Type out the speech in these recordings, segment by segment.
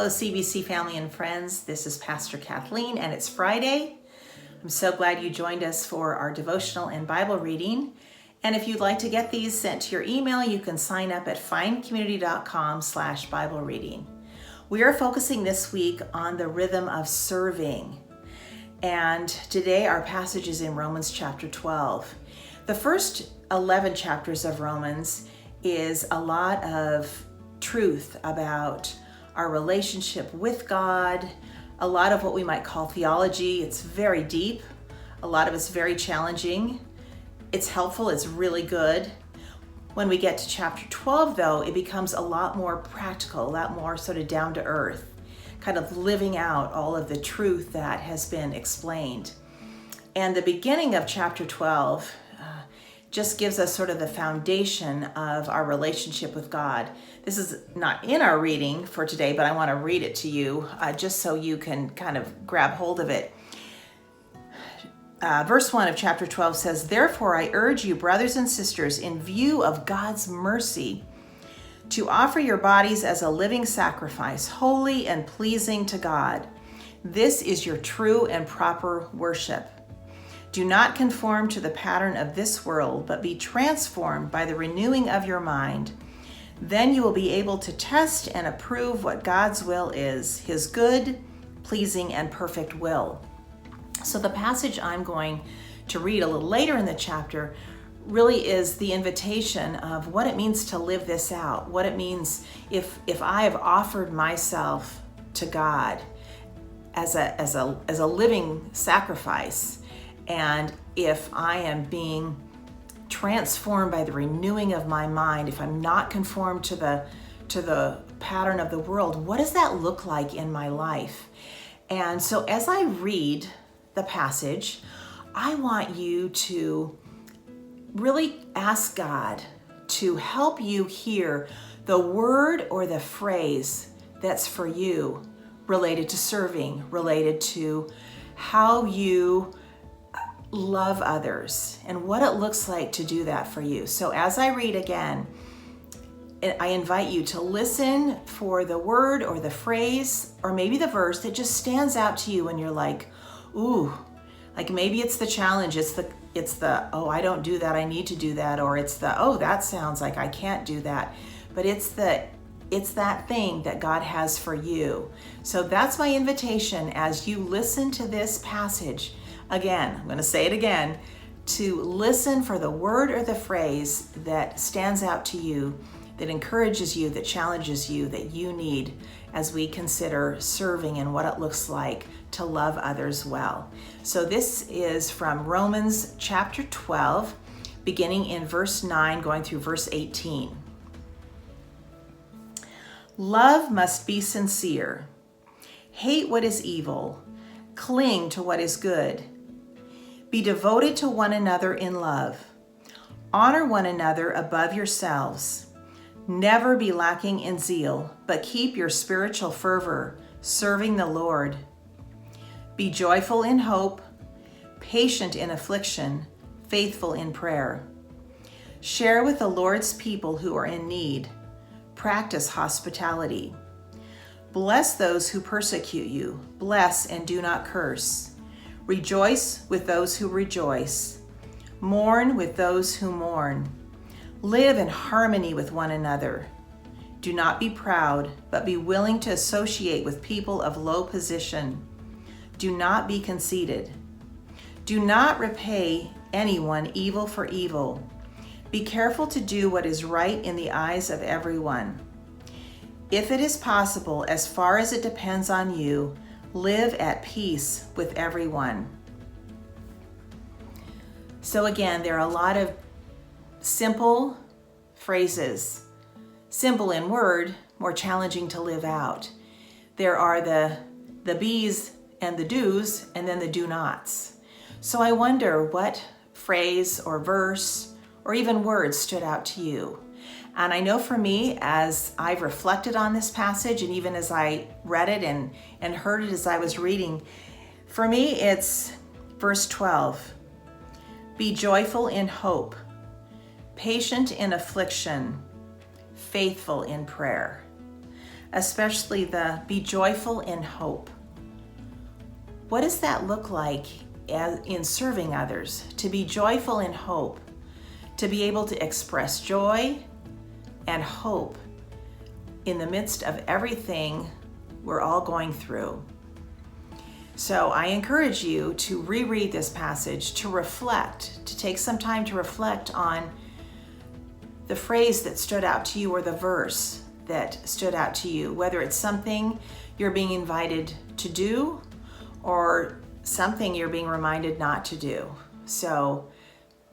CBC family and friends. This is Pastor Kathleen, and it's Friday. I'm so glad you joined us for our devotional and Bible reading. And if you'd like to get these sent to your email, you can sign up at findcommunity.com/Bible reading. We are focusing this week on the rhythm of serving. And today our passage is in Romans chapter 12. The first 11 chapters of Romans is a lot of truth about our relationship with God, a lot of what we might call theology. It's very deep. A lot of it's very challenging. It's helpful. It's really good. When we get to chapter 12, though, it becomes a lot more practical, a lot more sort of down to earth, kind of living out all of the truth that has been explained. And the beginning of chapter 12 just gives us sort of the foundation of our relationship with God. This is not in our reading for today, but I want to read it to you just so you can kind of grab hold of it. Verse 1 of chapter 12 says, "Therefore I urge you, brothers and sisters, in view of God's mercy, to offer your bodies as a living sacrifice, holy and pleasing to God. This is your true and proper worship. Do not conform to the pattern of this world, but be transformed by the renewing of your mind. Then you will be able to test and approve what God's will is, his good, pleasing, and perfect will." So the passage I'm going to read a little later in the chapter really is the invitation of what it means to live this out, what it means if I have offered myself to God as a living sacrifice, and if I am being transformed by the renewing of my mind, if I'm not conformed to the pattern of the world, what does that look like in my life? And so as I read the passage, I want you to really ask God to help you hear the word or the phrase that's for you, related to serving, related to how you love others and what it looks like to do that for you. So as I read again, I invite you to listen for the word or the phrase or maybe the verse that just stands out to you and you're like, ooh, like maybe it's the challenge, it's the oh, I don't do that, I need to do that, or it's the oh, that sounds like I can't do that. But it's that thing that God has for you. So that's my invitation as you listen to this passage. Again, I'm going to say it again, to listen for the word or the phrase that stands out to you, that encourages you, that challenges you, that you need as we consider serving and what it looks like to love others well. So this is from Romans chapter 12, beginning in verse 9, going through verse 18. Love must be sincere. Hate what is evil. Cling to what is good. Be devoted to one another in love. Honor one another above yourselves. Never be lacking in zeal, but keep your spiritual fervor, serving the Lord. Be joyful in hope, patient in affliction, faithful in prayer. Share with the Lord's people who are in need. Practice hospitality. Bless those who persecute you. Bless and do not curse. Rejoice with those who rejoice. Mourn with those who mourn. Live in harmony with one another. Do not be proud, but be willing to associate with people of low position. Do not be conceited. Do not repay anyone evil for evil. Be careful to do what is right in the eyes of everyone. If it is possible, as far as it depends on you, live at peace with everyone. So again, there are a lot of simple phrases, simple in word, more challenging to live out. There are the be's and the do's, and then the do nots. So I wonder what phrase or verse or even words stood out to you. And I know for me, as I've reflected on this passage, and even as I read it and heard it as I was reading, for me it's verse 12. Be joyful in hope, patient in affliction, faithful in prayer. especially the be joyful in hope. What does that look like in serving others? To be joyful in hope, to be able to express joy and hope in the midst of everything we're all going through. So I encourage you to reread this passage, to reflect, to take some time to reflect on the phrase that stood out to you or the verse that stood out to you, whether it's something you're being invited to do or something you're being reminded not to do. So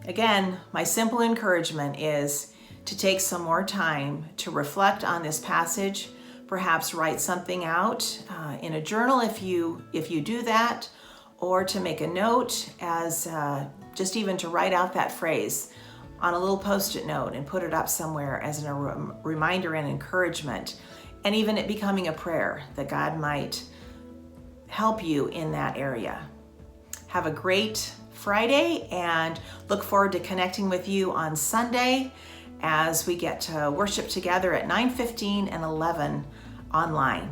again, my simple encouragement is to take some more time to reflect on this passage, perhaps write something out in a journal if you do that, or to make a note as just even to write out that phrase on a little post-it note and put it up somewhere as a reminder and encouragement, and even it becoming a prayer that God might help you in that area. Have a great Friday and look forward to connecting with you on Sunday as we get to worship together at 9:15 and 11 online.